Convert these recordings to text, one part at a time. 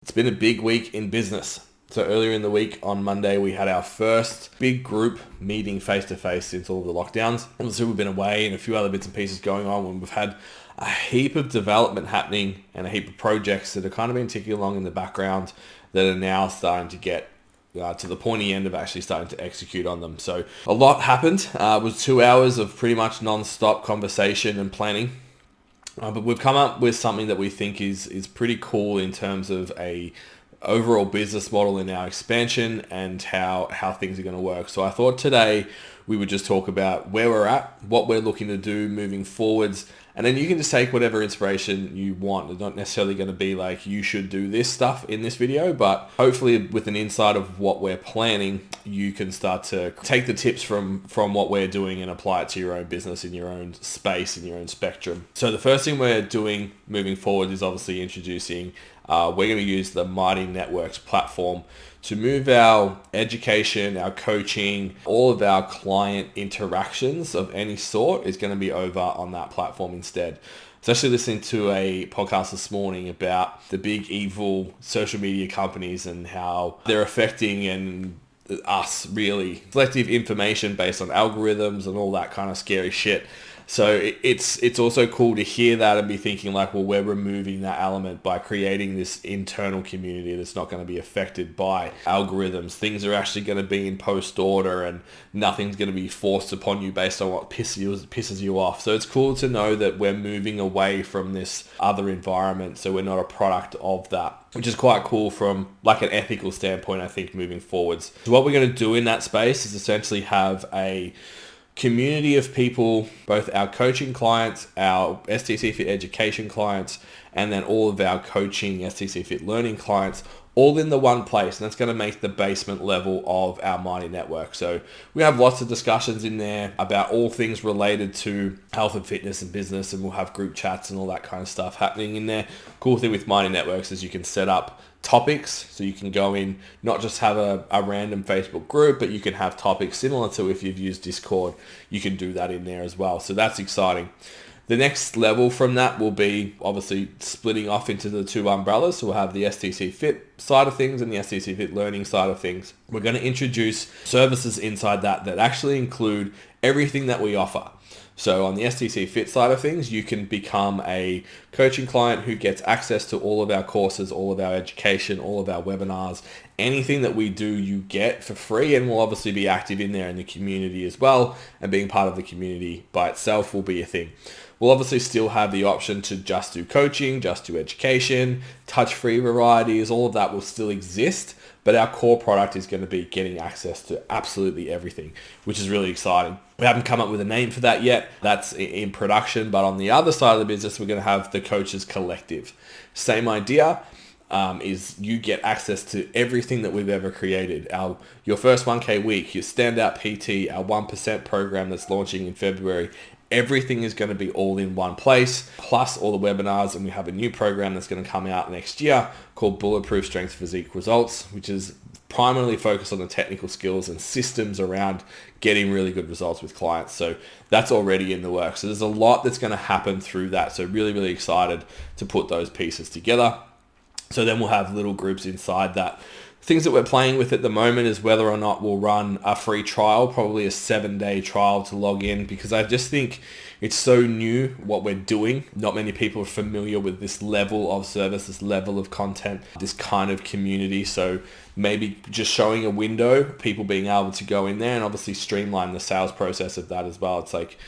It's been a big week in business. So earlier in the week on Monday, we had our first big group meeting face-to-face since all of the lockdowns. Obviously, we've been away and a few other bits and pieces going on when we've had a heap of development happening and a heap of projects that have kind of been ticking along in the background that are now starting to get to the pointy end of actually starting to execute on them. So a lot happened. It was 2 hours of pretty much non-stop conversation and planning. But we've come up with something that we think is pretty cool in terms of a overall business model in our expansion and how things are going to work. So I thought today we would just talk about where we're at, what we're looking to do moving forwards, and then you can just take whatever inspiration you want. It's not necessarily going to be like you should do this stuff in this video, but hopefully with an insight of what we're planning, you can start to take the tips from what we're doing and apply it to your own business in your own space, in your own spectrum. So the first thing we're doing moving forward is obviously introducing, we're going to use the Mighty Networks platform to move our education, our coaching, all of our client interactions of any sort is going to be over on that platform instead. I was actually listening to a podcast this morning about the big evil social media companies and how they're affecting and us really selective information based on algorithms and all that kind of scary shit. So it's also cool to hear that and be thinking like, well, we're removing that element by creating this internal community that's not going to be affected by algorithms. Things are actually going to be in post order and nothing's going to be forced upon you based on what pisses you off. So it's cool to know that we're moving away from this other environment. So we're not a product of that, which is quite cool from like an ethical standpoint, I think, moving forwards. So what we're going to do in that space is essentially have a community of people, both our coaching clients, our STC Fit education clients, and then all of our coaching STC Fit learning clients, all in the one place. And that's going to make the basement level of our Mighty Network. So we have lots of discussions in there about all things related to health and fitness and business, and we'll have group chats and all that kind of stuff happening in there. Cool thing with Mighty Networks is you can set up topics, so you can go in, not just have a random Facebook group, but you can have topics similar to if you've used Discord. You can do that in there as well. So that's exciting. The next level from that will be obviously splitting off into the two umbrellas. So we'll have the STC Fit side of things and the STC Fit learning side of things. We're going to introduce services inside that actually include everything that we offer. So on the STC Fit side of things, you can become a coaching client who gets access to all of our courses, all of our education, all of our webinars. Anything that we do, you get for free, and we'll obviously be active in there in the community as well. And being part of the community by itself will be a thing. We'll obviously still have the option to just do coaching, just do education, touch-free varieties, all of that will still exist. But our core product is going to be getting access to absolutely everything, which is really exciting. We haven't come up with a name for that yet. That's in production. But on the other side of the business, we're going to have the Coaches Collective. Same idea. Is you get access to everything that we've ever created. Your first 1K week, your standout PT, our 1% program that's launching in February. Everything is going to be all in one place, plus all the webinars, and we have a new program that's going to come out next year called Bulletproof Strength Physique Results, which is primarily focused on the technical skills and systems around getting really good results with clients. So that's already in the works. So there's a lot that's going to happen through that. So really, really excited to put those pieces together. So then we'll have little groups inside that. Things that we're playing with at the moment is whether or not we'll run a free trial, probably a 7-day trial to log in, because I just think it's so new what we're doing. Not many people are familiar with this level of service, this level of content, this kind of community. So maybe just showing a window, people being able to go in there and obviously streamline the sales process of that as well. It's like,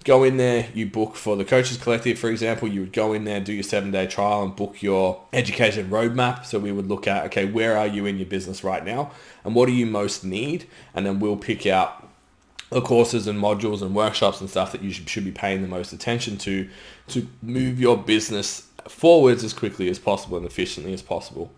go in there, you book for the Coaches Collective, for example, you would go in there, do your 7-day trial and book your education roadmap. So we would look at, okay, where are you in your business right now? And what do you most need? And then we'll pick out the courses and modules and workshops and stuff that you should be paying the most attention to move your business forwards as quickly as possible and efficiently as possible.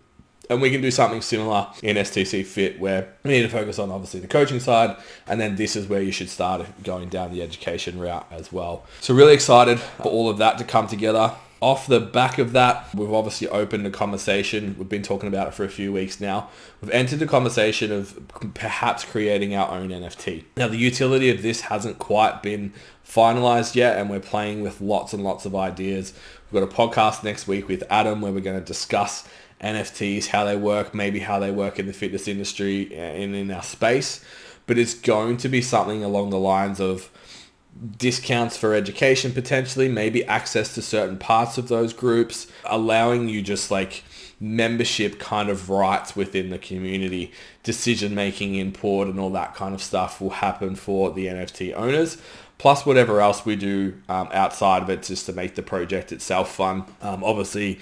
And we can do something similar in STC Fit where we need to focus on obviously the coaching side, and then this is where you should start going down the education route as well. So really excited for all of that to come together. Off the back of that, we've obviously opened a conversation. We've been talking about it for a few weeks now. We've entered the conversation of perhaps creating our own NFT. Now, the utility of this hasn't quite been finalized yet, and we're playing with lots and lots of ideas. We've got a podcast next week with Adam where we're going to discuss NFTs, how they work, maybe how they work in the fitness industry and in our space. But it's going to be something along the lines of discounts for education, potentially, maybe access to certain parts of those groups, allowing you just like membership kind of rights within the community, decision-making input and all that kind of stuff will happen for the NFT owners, plus whatever else we do outside of it just to make the project itself fun. Obviously,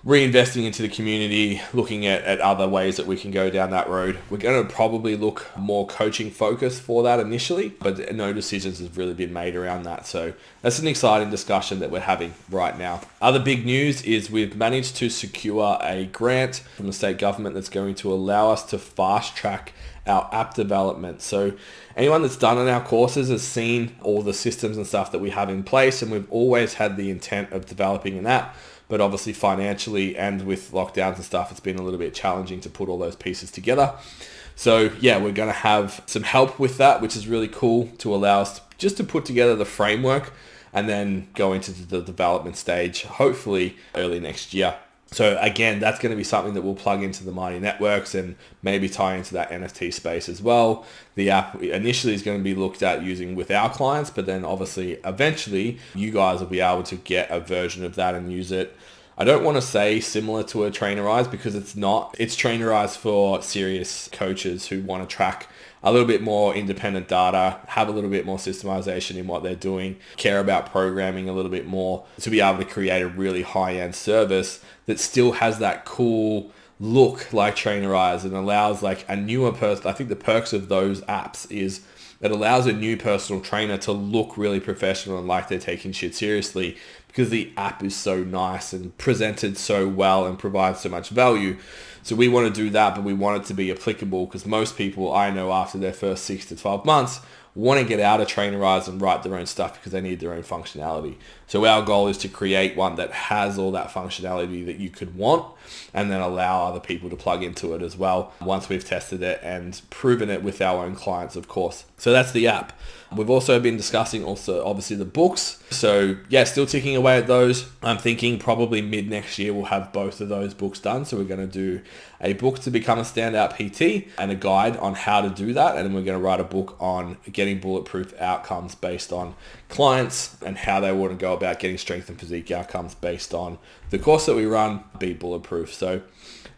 reinvesting into the community, looking at other ways that we can go down that road. We're going to probably look more coaching focused for that initially, but no decisions have really been made around that. So that's an exciting discussion that we're having right now. Other big news is we've managed to secure a grant from the state government that's going to allow us to fast track our app development. So anyone that's done on our courses has seen all the systems and stuff that we have in place, and we've always had the intent of developing an app. But obviously financially and with lockdowns and stuff, it's been a little bit challenging to put all those pieces together. So yeah, we're going to have some help with that, which is really cool to allow us just to put together the framework and then go into the development stage, hopefully early next year. So again, that's going to be something that we'll plug into the Mighty Networks and maybe tie into that NFT space as well. The app initially is going to be looked at using with our clients, but then obviously eventually you guys will be able to get a version of that and use it. I don't want to say similar to a Trainerize because it's not. It's Trainerize for serious coaches who want to track a little bit more independent data, have a little bit more systemization in what they're doing, care about programming a little bit more to be able to create a really high-end service that still has that cool look like Trainerize and allows like a newer person. I think the perks of those apps is it allows a new personal trainer to look really professional and like they're taking shit seriously because the app is so nice and presented so well and provides so much value. So we want to do that, but we want it to be applicable because most people I know after their first 6 to 12 months want to get out of Trainerize and write their own stuff because they need their own functionality. So our goal is to create one that has all that functionality that you could want and then allow other people to plug into it as well once we've tested it and proven it with our own clients, of course. So that's the app. We've also been discussing obviously the books. So yeah, still ticking away at those. I'm thinking probably mid next year we'll have both of those books done. So we're going to do a book to become a standout PT and a guide on how to do that. And then we're going to write a book on getting bulletproof outcomes based on clients and how they want to go about getting strength and physique outcomes based on the course that we run, Be Bulletproof. So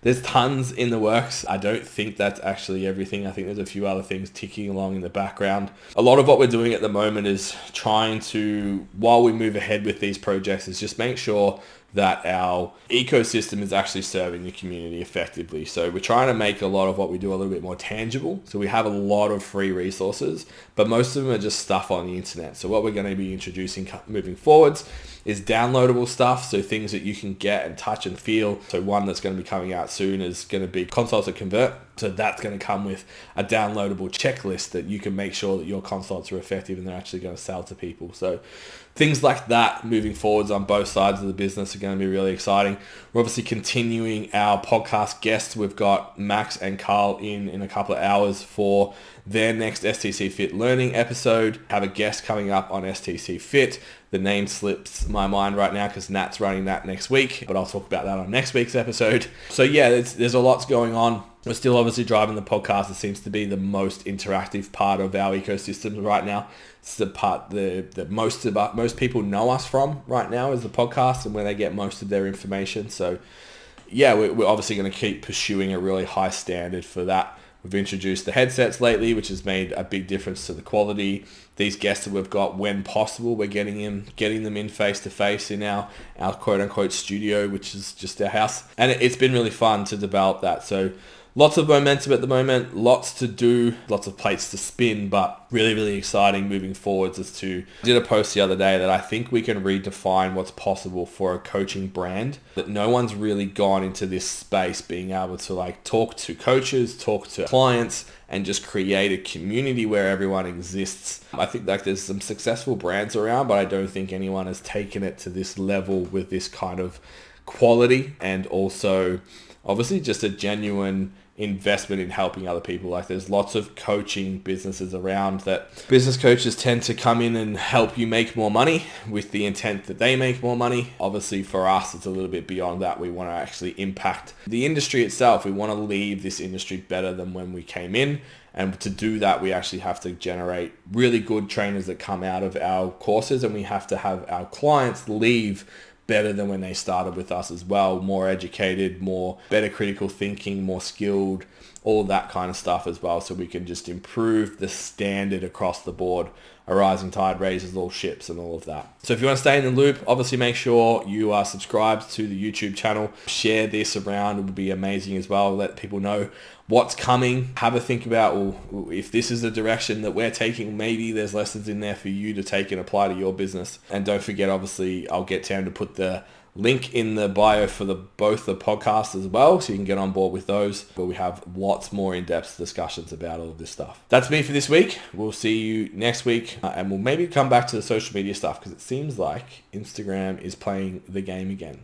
there's tons in the works. I don't think that's actually everything. I think there's a few other things ticking along in the background. A lot of what we're doing at the moment is trying to, while we move ahead with these projects, is just make sure that our ecosystem is actually serving the community effectively. So we're trying to make a lot of what we do a little bit more tangible. So we have a lot of free resources, but most of them are just stuff on the internet. So what we're going to be introducing moving forwards is downloadable stuff. So things that you can get and touch and feel. So one that's going to be coming out soon is going to be Consults that Convert. So that's going to come with a downloadable checklist that you can make sure that your consults are effective and they're actually going to sell to people. So things like that moving forwards on both sides of the business are going to be really exciting. We're obviously continuing our podcast guests. We've got Max and Carl in a couple of hours for their next STC Fit Learning episode. Have a guest coming up on STC Fit. The name slips my mind right now because Nat's running that next week, but I'll talk about that on next week's episode. So yeah, there's a lot going on. We're still obviously driving the podcast. It seems to be the most interactive part of our ecosystem right now. It's the part that most people know us from right now is the podcast and where they get most of their information. So yeah, we're obviously going to keep pursuing a really high standard for that. We've introduced the headsets lately, which has made a big difference to the quality. These guests that we've got, when possible, we're getting them in face-to-face in our quote-unquote studio, which is just our house. And it's been really fun to develop that. So lots of momentum at the moment, lots to do, lots of plates to spin, but really, really exciting moving forwards I did a post the other day that I think we can redefine what's possible for a coaching brand, that no one's really gone into this space being able to like talk to coaches, talk to clients, and just create a community where everyone exists. I think like there's some successful brands around, but I don't think anyone has taken it to this level with this kind of quality and also obviously just a genuine investment in helping other people. Like there's lots of coaching businesses around that business coaches tend to come in and help you make more money with the intent that they make more money. Obviously for us, it's a little bit beyond that. We want to actually impact the industry itself. We want to leave this industry better than when we came in. And to do that, we actually have to generate really good trainers that come out of our courses, and we have to have our clients leave better than when they started with us as well, more educated, more better critical thinking, more skilled, all that kind of stuff as well, so we can just improve the standard across the board. A rising tide raises all ships and all of that. So if you want to stay in the loop, obviously make sure you are subscribed to the YouTube channel. Share this around. It would be amazing as well. Let people know what's coming. Have a think about, well, if this is the direction that we're taking, maybe there's lessons in there for you to take and apply to your business. And don't forget, obviously, I'll get Tam to put the link in the bio for both the podcasts as well, so you can get on board with those, where we have lots more in-depth discussions about all of this stuff. That's me for this week. We'll see you next week, and we'll maybe come back to the social media stuff, because it seems like Instagram is playing the game again.